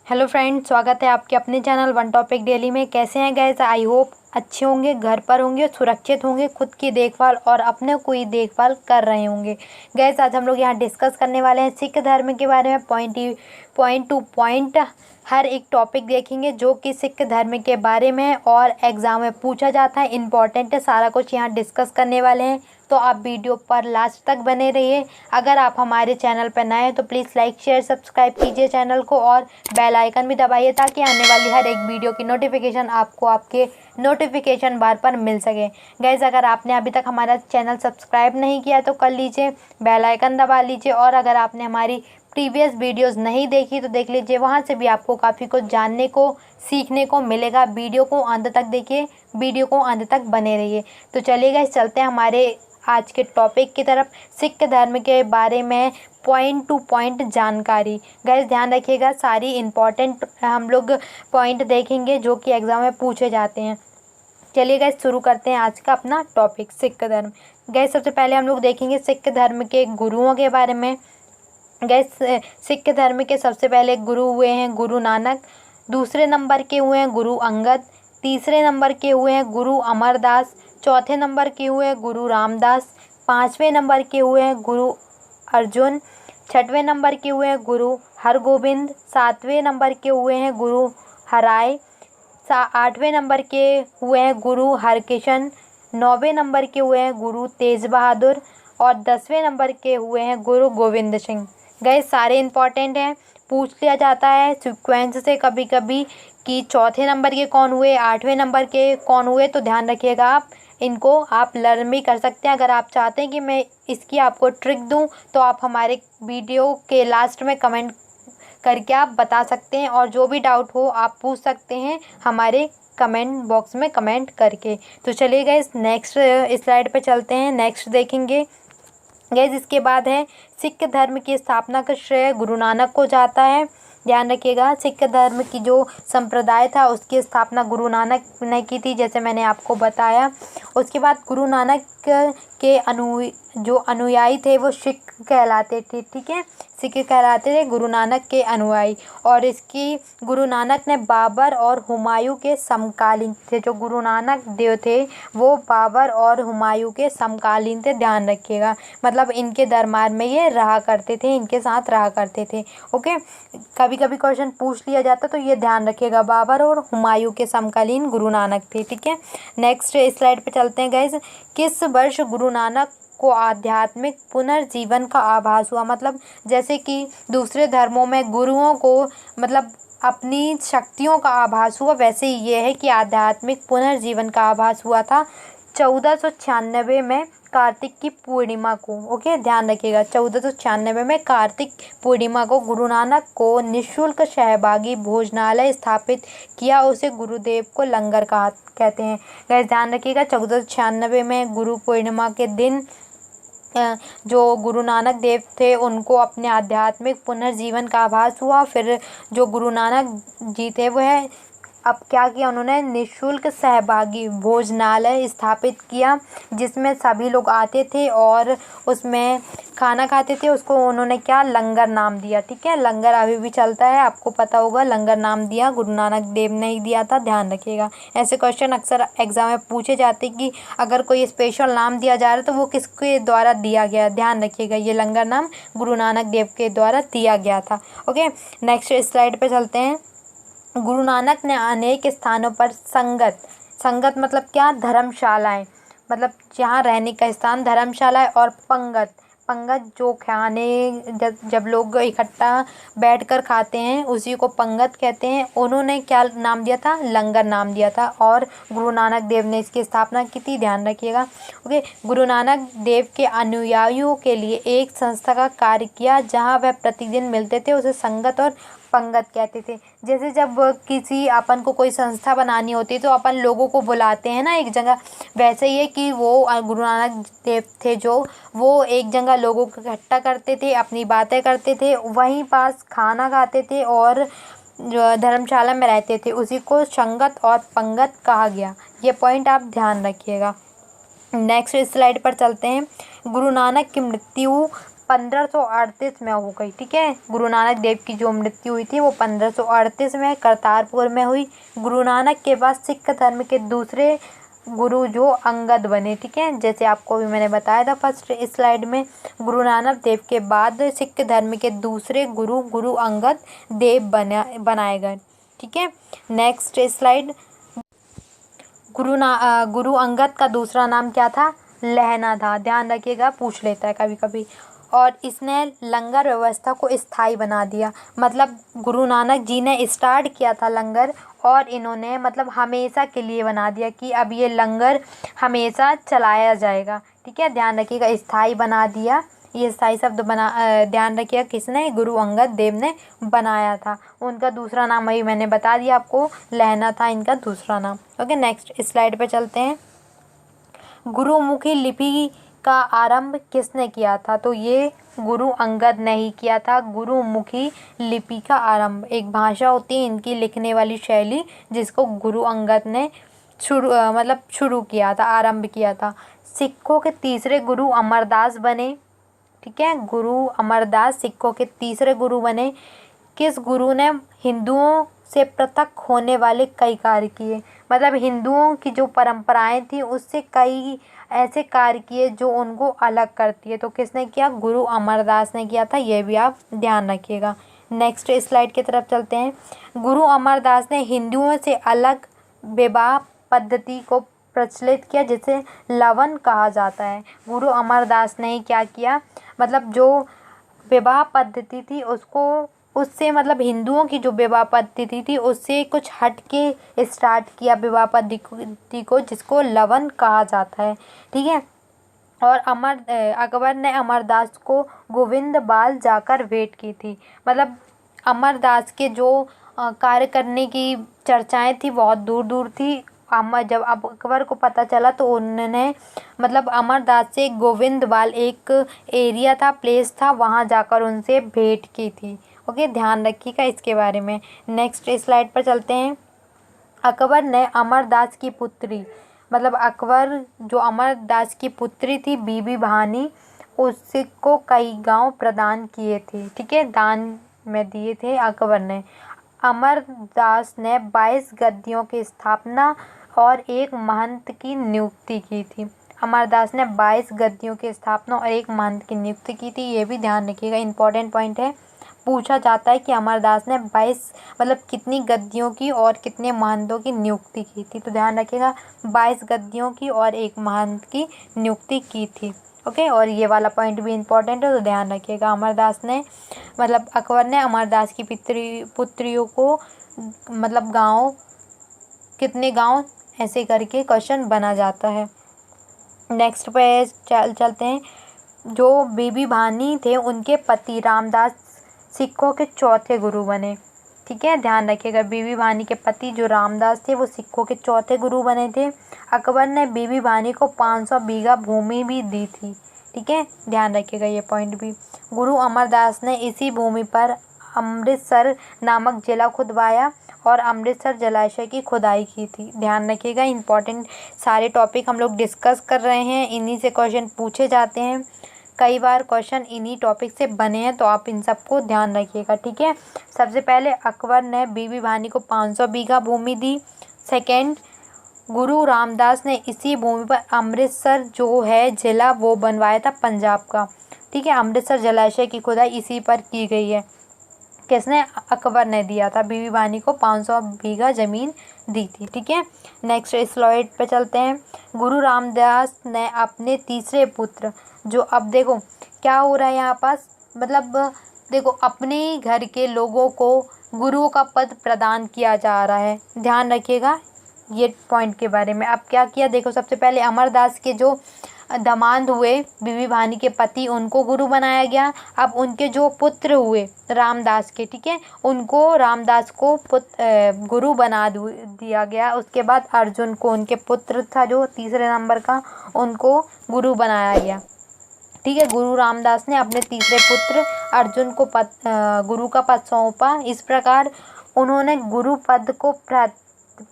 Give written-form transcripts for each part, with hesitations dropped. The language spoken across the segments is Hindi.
हेलो फ्रेंड्स, स्वागत है आपके अपने चैनल वन टॉपिक डेली में। कैसे हैं गाइस? आई होप अच्छे होंगे, घर पर होंगे, सुरक्षित होंगे, खुद की देखभाल और अपने कोई देखभाल कर रहे होंगे। गाइस, आज हम लोग यहाँ डिस्कस करने वाले हैं सिख धर्म के बारे में। पॉइंट टू पॉइंट हर एक टॉपिक देखेंगे जो कि सिख धर्म के बारे में है और एग्ज़ाम में पूछा जाता है, इम्पॉर्टेंट है। सारा कुछ यहाँ डिस्कस करने वाले हैं, तो आप वीडियो पर लास्ट तक बने रहिए। अगर आप हमारे चैनल पर नए हैं तो प्लीज़ लाइक शेयर सब्सक्राइब कीजिए चैनल को और बेल आइकन भी दबाइए ताकि आने वाली हर एक वीडियो की नोटिफिकेशन आपको आपके नोटिफिकेशन बार पर मिल सके। गाइज़, अगर आपने अभी तक हमारा चैनल सब्सक्राइब नहीं किया तो कर लीजिए, बेल आइकन दबा लीजिए। और अगर आपने हमारी प्रीवियस वीडियोस नहीं देखी तो देख लीजिए, वहाँ से भी आपको काफ़ी कुछ जानने को सीखने को मिलेगा। वीडियो को अंत तक देखिए, वीडियो को अंत तक बने रहिए। तो चलिए गाइस, चलते हैं हमारे आज के टॉपिक की तरफ। सिख धर्म के बारे में पॉइंट टू पॉइंट जानकारी। गाइस, ध्यान रखिएगा, सारी इम्पॉर्टेंट हम लोग पॉइंट देखेंगे जो कि एग्ज़ाम में पूछे जाते हैं। चलिए गाइस, शुरू करते हैं आज का अपना टॉपिक, सिख धर्म। गाइस, सबसे पहले हम लोग देखेंगे सिख धर्म के गुरुओं के बारे में। गाइस, सिख धर्म के सबसे पहले गुरु हुए हैं गुरु नानक, दूसरे नंबर के हुए हैं गुरु अंगद, तीसरे नंबर के हुए हैं गुरु अमरदास, चौथे नंबर के हुए हैं गुरु रामदास, पाँचवें नंबर के हुए हैं गुरु अर्जुन, छठवें नंबर के हुए हैं गुरु हरगोबिंद, सातवें नंबर के हुए हैं गुरु हराय, आठवें नंबर के हुए हैं गुरु हरकिशन, नौवें नंबर के हुए हैं गुरु तेज बहादुर और 10वें नंबर के हुए हैं गुरु गोविंद सिंह। गए सारे इंपॉर्टेंट हैं, पूछ लिया जाता है सीक्वेंस से कभी कभी कि चौथे नंबर के कौन हुए, आठवें नंबर के कौन हुए। तो ध्यान रखिएगा, आप इनको आप लर्न भी कर सकते हैं। अगर आप चाहते हैं कि मैं इसकी आपको ट्रिक दूं तो आप हमारे वीडियो के लास्ट में कमेंट करके आप बता सकते हैं और जो भी डाउट हो आप पूछ सकते हैं हमारे कमेंट बॉक्स में कमेंट करके। तो चलिए गाइस, नेक्स्ट स्लाइड पे चलते हैं, नेक्स्ट देखेंगे। गाइस, इसके बाद है सिख धर्म की स्थापना का श्रेय गुरु नानक को जाता है। ध्यान रखिएगा, सिख धर्म की जो संप्रदाय था उसकी स्थापना गुरु नानक ने की थी, जैसे मैंने आपको बताया। उसके बाद गुरु नानक के जो अनुयायी थे वो सिख कहलाते थे। ठीक है, सिख कहलाते थे, गुरु नानक के अनुयायी। और इसकी गुरु नानक ने बाबर और हुमायूं के समकालीन थे। जो गुरु नानक देव थे वो बाबर और हुमायूं के समकालीन थे। ध्यान रखिएगा, मतलब इनके दरबार में ये रहा करते थे, इनके साथ रहा करते थे। ओके, कभी कभी क्वेश्चन पूछ लिया जाता तो ये ध्यान रखिएगा, बाबर और हुमायूं के समकालीन गुरु नानक थे। ठीक है, नेक्स्ट स्लाइड पे चलते हैं गाइज। किस वर्ष गुरु नानक को आध्यात्मिक पुनर्जीवन का आभास हुआ? मतलब जैसे कि दूसरे धर्मों में गुरुओं को मतलब अपनी शक्तियों का आभास हुआ, वैसे ही ये है कि आध्यात्मिक पुनर्जीवन का आभास हुआ था 1496 में कार्तिक की पूर्णिमा को। ओके, ध्यान रखिएगा, 1496 में कार्तिक पूर्णिमा को गुरु नानक को निःशुल्क सहभागी भोजनालय स्थापित किया। उसे गुरुदेव को लंगर कहा कहते हैं। गाइस, ध्यान रखिएगा, 1496 में गुरु पूर्णिमा के दिन जो गुरु नानक देव थे उनको अपने आध्यात्मिक पुनर्जीवन का आभास हुआ। फिर जो गुरु नानक जी थे वो है अब क्या किया उन्होंने, निःशुल्क सहभागी भोजनालय स्थापित किया जिसमें सभी लोग आते थे और उसमें खाना खाते थे। उसको उन्होंने क्या, लंगर नाम दिया। ठीक है, लंगर अभी भी चलता है, आपको पता होगा, लंगर नाम दिया गुरु नानक देव ने ही दिया था। ध्यान रखिएगा, ऐसे क्वेश्चन अक्सर एग्जाम में पूछे जाते कि अगर कोई स्पेशल नाम दिया जा रहा है तो वो किसके द्वारा दिया गया। ध्यान रखिएगा, ये लंगर नाम गुरु नानक देव के द्वारा दिया गया था। ओके, नेक्स्ट स्लाइड पे चलते हैं। गुरु नानक ने अनेक स्थानों पर संगत मतलब क्या, धर्मशालाएं, मतलब जहाँ रहने का स्थान धर्मशाला है। और पंगत जो खाने जब लोग इकट्ठा बैठकर खाते हैं उसी को पंगत कहते हैं। उन्होंने क्या नाम दिया था, लंगर नाम दिया था और गुरु नानक देव ने इसकी स्थापना की थी। ध्यान रखिएगा। ओके, गुरु नानक देव के अनुयायियों के लिए एक संस्था का कार्य किया जहाँ वह प्रतिदिन मिलते थे, उसे संगत और पंगत कहते थे। जैसे जब किसी अपन को कोई संस्था बनानी होती है तो अपन लोगों को बुलाते हैं ना एक जगह, वैसे ही है कि वो गुरु नानक देव थे जो वो एक जगह लोगों को इकट्ठा करते थे, अपनी बातें करते थे, वहीं पास खाना खाते थे और जो धर्मशाला में रहते थे, उसी को संगत और पंगत कहा गया। ये पॉइंट आप ध्यान रखिएगा। नेक्स्ट स्लाइड पर चलते हैं। गुरु नानक की मृत्यु 1538 में हो गई। ठीक है, गुरु नानक देव की जो मृत्यु हुई थी वो 1538 में करतारपुर में हुई। गुरु नानक के बाद सिख धर्म के दूसरे गुरु जो अंगद बने। ठीक है, जैसे आपको भी मैंने बताया था फर्स्ट स्लाइड में, गुरु नानक देव के बाद सिख धर्म के दूसरे गुरु गुरु अंगद देव बनाए गए। ठीक है, नेक्स्ट स्लाइड। गुरु अंगद का दूसरा नाम क्या था? लहना था। ध्यान रखिएगा, पूछ लेता है कभी कभी। और इसने लंगर व्यवस्था को स्थायी बना दिया। मतलब गुरु नानक जी ने स्टार्ट किया था लंगर, और इन्होंने मतलब हमेशा के लिए बना दिया कि अब ये लंगर हमेशा चलाया जाएगा। ठीक है, ध्यान रखिएगा, स्थायी बना दिया। ये स्थायी शब्द ध्यान रखिएगा, किसने? गुरु अंगद देव ने बनाया था। उनका दूसरा नाम वही मैंने बता दिया आपको, लहना था इनका दूसरा नाम। ओके, नेक्स्ट स्लाइड पे चलते हैं। गुरुमुखी लिपि का आरंभ किसने किया था? तो ये गुरु अंगद ने ही किया था। गुरुमुखी लिपि का आरंभ, एक भाषा होती है इनकी लिखने वाली शैली, जिसको गुरु अंगद ने शुरू किया था, आरंभ किया था। सिखों के तीसरे गुरु अमरदास बने। ठीक है, गुरु अमरदास सिखों के तीसरे गुरु बने। किस गुरु ने हिंदुओं से पृथक होने वाले कई कार्य किए? मतलब हिंदुओं की जो परंपराएं थी उससे कई ऐसे कार्य किए जो उनको अलग करती है। तो किसने किया? गुरु अमरदास ने किया था। ये भी आप ध्यान रखिएगा। नेक्स्ट स्लाइड की तरफ चलते हैं। गुरु अमरदास ने हिंदुओं से अलग विवाह पद्धति को प्रचलित किया, जिसे लवन कहा जाता है। गुरु अमरदास ने क्या किया? मतलब जो विवाह पद्धति थी उससे मतलब हिंदुओं की जो विवाह पद्धति थी उससे कुछ हट के स्टार्ट किया विवाह पद्धति को, जिसको लवन कहा जाता है। ठीक है, और अकबर ने अमरदास को गोविंदवाल जाकर भेंट की थी। मतलब अमरदास के जो कार्य करने की चर्चाएं थी बहुत दूर दूर थी। जब अकबर को पता चला तो उन्होंने मतलब अमरदास से गोविंदवाल एक एरिया था, प्लेस था, वहाँ जाकर उनसे भेंट की थी। ओके, ध्यान रखिएगा इसके बारे में। नेक्स्ट स्लाइड पर चलते हैं। अकबर ने अमरदास की पुत्री, मतलब अकबर जो अमरदास की पुत्री थी बीबी भानी, उसको कई गांव प्रदान किए थे। ठीक है, दान में दिए थे अकबर ने। अमरदास ने 22 गद्दियों की स्थापना और एक महंत की नियुक्ति की थी। अमरदास ने 22 गद्दियों की स्थापना और एक महंत की नियुक्ति की थी। ये भी ध्यान रखिएगा, इंपॉर्टेंट पॉइंट है। पूछा जाता है कि अमरदास ने 22 मतलब कितनी गद्दियों की और कितने महंतों की नियुक्ति की थी। तो ध्यान रखिएगा, 22 गद्दियों की और एक महंत की नियुक्ति की थी। ओके, और ये वाला पॉइंट भी इम्पोर्टेंट है, तो ध्यान रखिएगा। अमरदास ने मतलब अकबर ने अमरदास की पुत्रियों को मतलब गांव, कितने गांव, ऐसे करके क्वेश्चन बना जाता है। नेक्स्ट पे चलते हैं। जो बीबी भानी थे उनके पति रामदास सिखों के चौथे गुरु बने। ठीक है, ध्यान रखिएगा, बीबी भानी के पति जो रामदास थे वो सिखों के चौथे गुरु बने थे। अकबर ने बीबी भानी को 500 बीघा भूमि भी दी थी। ठीक है, ध्यान रखिएगा ये पॉइंट भी। गुरु अमरदास ने इसी भूमि पर अमृतसर नामक जिला खुदवाया और अमृतसर जलाशय की खुदाई की थी। ध्यान रखिएगा, इंपॉर्टेंट सारे टॉपिक हम लोग डिस्कस कर रहे हैं, इन्हीं से क्वेश्चन पूछे जाते हैं। कई बार क्वेश्चन इन्हीं टॉपिक से बने हैं, तो आप इन सबको ध्यान रखिएगा। ठीक है, सबसे पहले अकबर ने बीबी भानी को 500 बीघा भूमि दी। सेकंड, गुरु रामदास ने इसी भूमि पर अमृतसर जो है जिला वो बनवाया था पंजाब का। ठीक है, अमृतसर जलाशय की खुदाई इसी पर की गई है। किसने? अकबर ने दिया था, बीबी भानी को 500 बीघा ज़मीन दी थी। ठीक है, नेक्स्ट स्लाइड पे चलते हैं। गुरु रामदास ने अपने तीसरे पुत्र, जो अब देखो क्या हो रहा है यहाँ पास, मतलब देखो अपने ही घर के लोगों को गुरुओं का पद प्रदान किया जा रहा है। ध्यान रखिएगा ये पॉइंट के बारे में। अब क्या किया देखो, सबसे पहले अमरदास के जो दामाद हुए बीबी भानी के पति, उनको गुरु बनाया गया। अब उनके जो पुत्र हुए रामदास के, ठीक है, उनको रामदास को गुरु बना दिया गया। उसके बाद अर्जुन को, उनके पुत्र था जो तीसरे नंबर का, उनको गुरु बनाया गया। ठीक है, गुरु रामदास ने अपने तीसरे पुत्र अर्जुन को गुरु का पद सौंपा। इस प्रकार उन्होंने गुरु पद को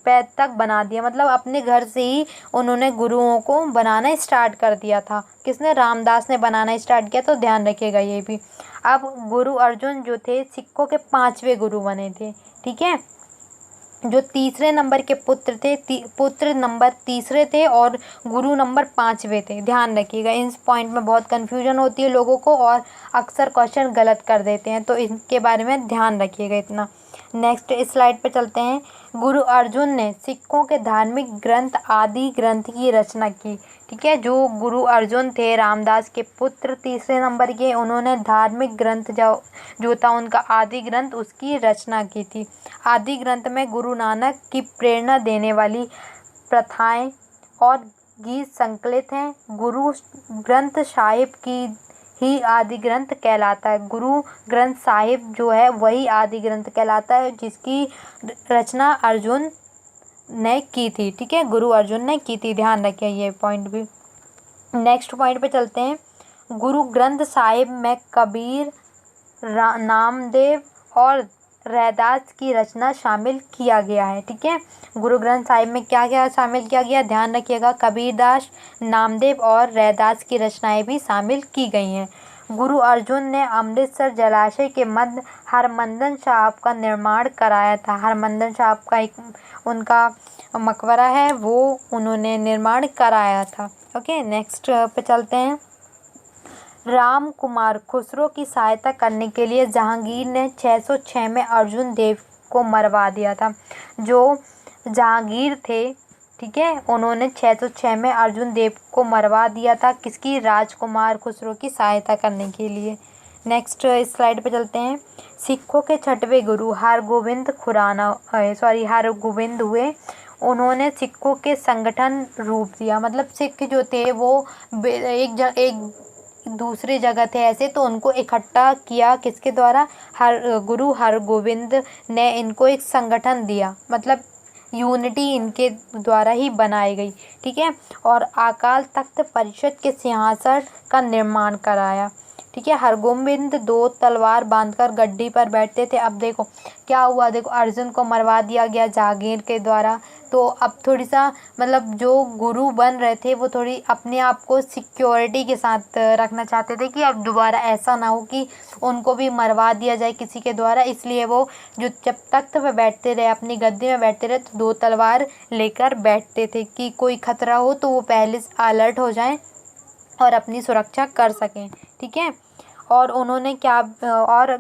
तक बना दिया, मतलब अपने घर से ही उन्होंने गुरुओं को बनाना स्टार्ट कर दिया था। किसने? रामदास ने बनाना स्टार्ट किया, तो ध्यान रखिएगा ये भी। अब गुरु अर्जुन जो थे सिखों के 5वें गुरु बने थे, ठीक है। जो तीसरे नंबर के पुत्र थे, पुत्र नंबर तीसरे थे और गुरु नंबर 5वें थे। ध्यान रखिएगा, इस पॉइंट में बहुत कन्फ्यूजन होती है लोगों को और अक्सर क्वेश्चन गलत कर देते हैं, तो इनके बारे में ध्यान रखिएगा इतना। नेक्स्ट स्लाइड पे चलते हैं। गुरु अर्जुन ने सिखों के धार्मिक ग्रंथ आदि ग्रंथ की रचना की, ठीक है। जो गुरु अर्जुन थे रामदास के पुत्र तीसरे नंबर के, उन्होंने धार्मिक ग्रंथ जो था उनका आदि ग्रंथ, उसकी रचना की थी। आदि ग्रंथ में गुरु नानक की प्रेरणा देने वाली प्रथाएं और गीत संकलित हैं। गुरु ग्रंथ साहिब की ही आदि ग्रंथ कहलाता है। गुरु ग्रंथ साहिब जो है वही आदि ग्रंथ कहलाता है, जिसकी रचना अर्जुन ने की थी, ठीक है। गुरु अर्जुन ने की थी, ध्यान रखिए ये पॉइंट भी। नेक्स्ट पॉइंट पे चलते हैं। गुरु ग्रंथ साहिब में कबीर, नामदेव और रैदास की रचना शामिल किया गया है, ठीक है। गुरु ग्रंथ साहिब में क्या क्या शामिल किया गया, ध्यान रखिएगा। कबीरदास, नामदेव और रैदास की रचनाएं भी शामिल की गई हैं। गुरु अर्जुन ने अमृतसर जलाशय के मध्य हरमंदर साहब का निर्माण कराया था। हरमंदर साहब का एक उनका मकबरा है, वो उन्होंने निर्माण कराया था। ओके, नेक्स्ट पे चलते हैं। राम कुमार खुसरो की सहायता करने के लिए जहांगीर ने 606 में अर्जुन देव को मरवा दिया था। जो जहांगीर थे, ठीक है, उन्होंने 606 में अर्जुन देव को मरवा दिया था। किसकी? राजकुमार खुसरो की सहायता करने के लिए। नेक्स्ट स्लाइड पे चलते हैं। सिखों के 6वें गुरु हरगोविंद हरगोविंद हुए। उन्होंने सिखों के संगठन रूप दिया, मतलब सिख जो थे वो एक दूसरे जगह थे ऐसे, तो उनको इकट्ठा किया किसके द्वारा? गुरु हरगोविंद ने इनको एक संगठन दिया, मतलब यूनिटी इनके द्वारा ही बनाई गई, ठीक है। और अकाल तख्त परिषद के सिंहासन का निर्माण कराया, ठीक है। हरगोविंद 2 तलवार बांधकर गड्डी पर बैठते थे। अब देखो क्या हुआ, देखो अर्जुन को मरवा दिया गया जहांगीर के द्वारा, तो अब थोड़ी सा मतलब जो गुरु बन रहे थे वो थोड़ी अपने आप को सिक्योरिटी के साथ रखना चाहते थे कि अब दोबारा ऐसा ना हो कि उनको भी मरवा दिया जाए किसी के द्वारा। इसलिए वो जो जब तख्त पे बैठते रहे, अपनी गद्दी में बैठते रहे, तो 2 तलवार लेकर बैठते थे कि कोई खतरा हो तो वो पहले से अलर्ट हो जाएं और अपनी सुरक्षा कर सकें, ठीक है। और उन्होंने क्या और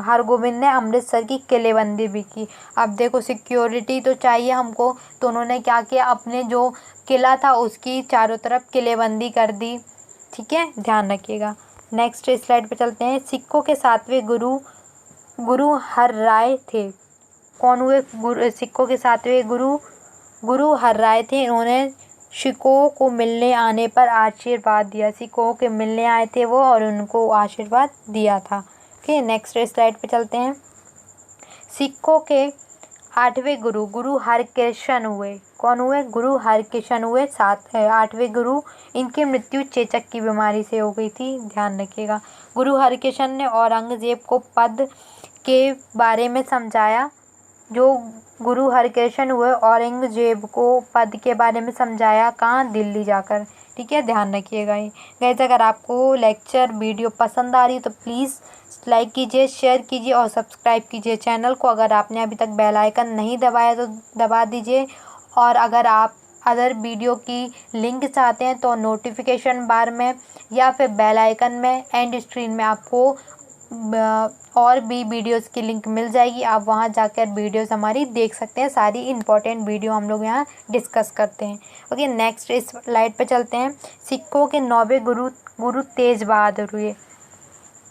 हरगोविंद ने अमृतसर की किलेबंदी भी की। अब देखो सिक्योरिटी तो चाहिए हमको, तो उन्होंने क्या किया, अपने जो किला था उसकी चारों तरफ किलेबंदी कर दी, ठीक है, ध्यान रखिएगा। नेक्स्ट स्लाइड पे चलते हैं। सिखों के 7वें गुरु हर राय थे। कौन हुए? सिखों के 7वें गुरु हर राय थे। इन्होंने सिखों को मिलने आने पर आशीर्वाद दिया। सिखों के मिलने आए थे वो और उनको आशीर्वाद दिया था। ओके, नेक्स्ट स्लाइड पे चलते हैं। सिखों के 8वें गुरु हरकृष्ण हुए। कौन हुए? गुरु हरकृष्ण हुए 8वें गुरु। इनकी मृत्यु चेचक की बीमारी से हो गई थी, ध्यान रखिएगा। गुरु हरकृष्ण ने औरंगजेब को पद के बारे में समझाया। जो गुरु हरकृष्ण हुए औरंगजेब को पद के बारे में समझाया, कहाँ? दिल्ली जाकर, ठीक है, ध्यान रखिएगा। गाइस अगर आपको लेक्चर वीडियो पसंद आ रही है तो प्लीज़ लाइक कीजिए, शेयर कीजिए और सब्सक्राइब कीजिए चैनल को। अगर आपने अभी तक बेल आइकन नहीं दबाया तो दबा दीजिए। और अगर आप अदर वीडियो की लिंक चाहते हैं तो नोटिफिकेशन बार में या फिर बेल आइकन में एंड स्क्रीन में आपको और भी वीडियोस की लिंक मिल जाएगी। आप वहां जाकर वीडियोस हमारी देख सकते हैं। सारी इम्पोर्टेंट वीडियो हम लोग यहाँ डिस्कस करते हैं। ओके, नेक्स्ट स्लाइड पे चलते हैं। सिखों के 9वें गुरु तेज बहादुर हुए।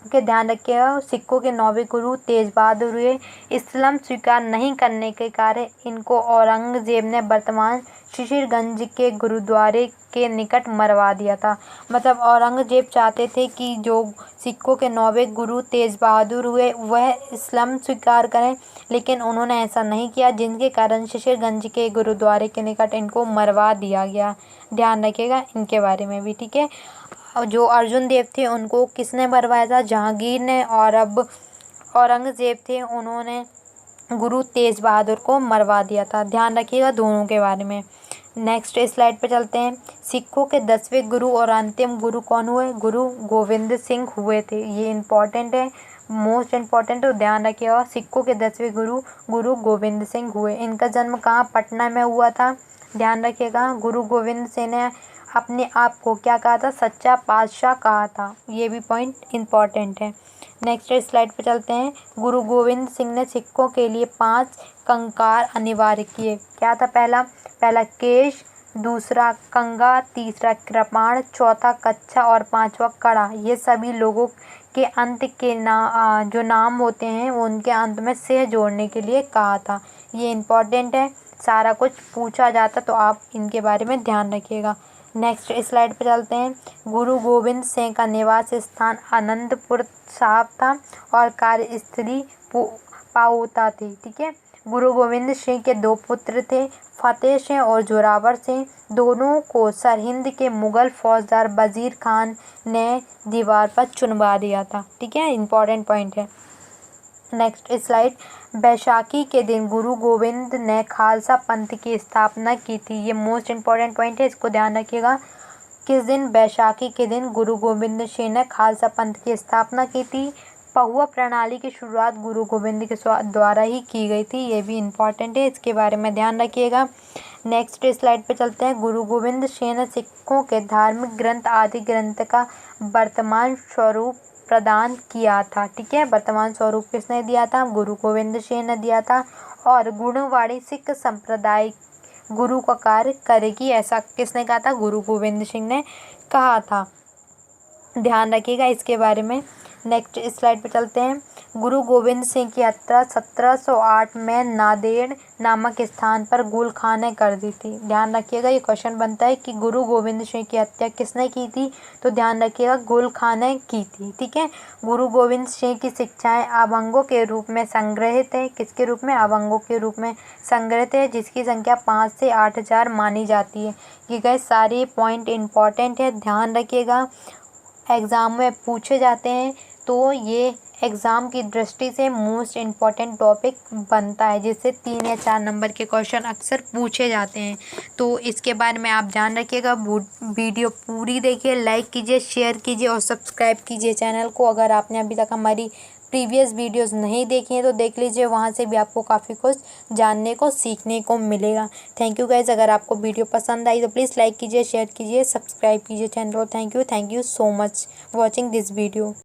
ओके, ध्यान रखिएगा, सिखों के 9वें गुरु तेज बहादुर हुए। इस्लाम स्वीकार नहीं करने के कारण इनको औरंगजेब ने वर्तमान शिशिरगंज के गुरुद्वारे के निकट मरवा दिया था। मतलब औरंगजेब चाहते थे कि जो सिखों के 9वें गुरु तेज बहादुर हुए वह इस्लाम स्वीकार करें, लेकिन उन्होंने ऐसा नहीं किया, जिनके कारण शिशिरगंज के गुरुद्वारे के निकट इनको मरवा दिया गया। ध्यान रखिएगा इनके बारे में भी, ठीक है। जो अर्जुन देव थे उनको किसने मरवाया था? जहांगीर ने। और अब औरंगजेब थे, उन्होंने गुरु तेज बहादुर को मरवा दिया था। ध्यान रखिएगा दोनों के बारे में। नेक्स्ट स्लाइड पे चलते हैं। सिखों के 10वें गुरु और अंतिम गुरु कौन हुए? गुरु गोविंद सिंह हुए थे। ये इम्पोर्टेंट है, मोस्ट इम्पोर्टेंट, तो ध्यान रखिएगा। सिखों के 10वें गुरु गुरु गोविंद सिंह हुए। इनका जन्म कहाँ? पटना में हुआ था। ध्यान रखिएगा। गुरु गोविंद सिंह ने अपने आप को क्या कहा था? सच्चा पातशाह कहा था। ये भी पॉइंट इम्पॉर्टेंट है। नेक्स्ट स्लाइड पे चलते हैं। गुरु गोविंद सिंह ने सिखों के लिए 5 कंकार अनिवार्य किए। क्या था? पहला केश, दूसरा कंगा, तीसरा कृपाण, चौथा कच्छा और 5वां कड़ा। ये सभी लोगों के अंत के जो नाम होते हैं वो उनके अंत में से जोड़ने के लिए कहा था। ये इम्पोर्टेंट है, सारा कुछ पूछा जाता तो आप इनके बारे में ध्यान रखिएगा। नेक्स्ट स्लाइड पे चलते हैं। गुरु गोविंद सिंह का निवास स्थान आनंदपुर साहिब था और कार्यस्थली पाओता थी। ठीक है। गुरु गोविंद सिंह के 2 पुत्र थे, फतेह सिंह और जोरावर सिंह। दोनों को सरहिंद के मुगल फौजदार वजीर खान ने दीवार पर चुनवा दिया था। ठीक है, इंपॉर्टेंट पॉइंट है। Next slide. बैसाखी के दिन गुरु गोविंद ने खालसा पंथ की स्थापना की थी। ये मोस्ट इम्पॉर्टेंट पॉइंट है, इसको ध्यान रखिएगा। किस दिन? बैसाखी के दिन गुरु गोविंद सिंह ने खालसा पंथ की स्थापना की थी। पहुआ प्रणाली की शुरुआत गुरु गोविंद के द्वारा ही की गई थी। ये भी इम्पॉर्टेंट है, इसके बारे में ध्यान रखिएगा। नेक्स्ट स्लाइड पे चलते हैं। गुरु गोविंद सिंह ने सिखों के धार्मिक ग्रंथ आदि ग्रंथ का वर्तमान स्वरूप प्रदान किया था। ठीक है, वर्तमान स्वरूप किसने दिया था? गुरु गोविंद सिंह ने दिया था। और गुणवाणी सिख संप्रदाय गुरु का कार्य करेगी, ऐसा किसने कहा था? गुरु गोविंद सिंह ने कहा था। ध्यान रखिएगा इसके बारे में। नेक्स्ट स्लाइड पे चलते हैं। गुरु गोविंद सिंह की हत्या 1708 में नांदेड़ नामक स्थान पर गुल खान ने कर दी थी। ध्यान रखिएगा, ये क्वेश्चन बनता है कि गुरु गोविंद सिंह की हत्या किसने की थी? तो ध्यान रखिएगा, गुल खान ने की थी। ठीक है। गुरु गोविंद सिंह की शिक्षाएं अभंगों के रूप में संग्रहित है। किसके रूप में? अभंगों के रूप में संग्रहित है, जिसकी संख्या 5 से 8000 मानी जाती है। ये गए सारे पॉइंट इम्पॉर्टेंट है, ध्यान रखिएगा। एग्ज़ाम में पूछे जाते हैं तो ये एग्ज़ाम की दृष्टि से मोस्ट इम्पॉर्टेंट टॉपिक बनता है, जिससे 3 या 4 नंबर के क्वेश्चन अक्सर पूछे जाते हैं। तो इसके बारे में आप जान रखिएगा। वीडियो पूरी देखिए, लाइक कीजिए, शेयर कीजिए और सब्सक्राइब कीजिए चैनल को। अगर आपने अभी तक हमारी प्रीवियस वीडियोस नहीं देखी हैं तो देख लीजिए, वहाँ से भी आपको काफ़ी कुछ जानने को सीखने को मिलेगा। Thank you guys. अगर आपको वीडियो पसंद आई तो प्लीज़ लाइक कीजिए, शेयर कीजिए, सब्सक्राइब कीजिए चैनल को। Thank you so much watching this video.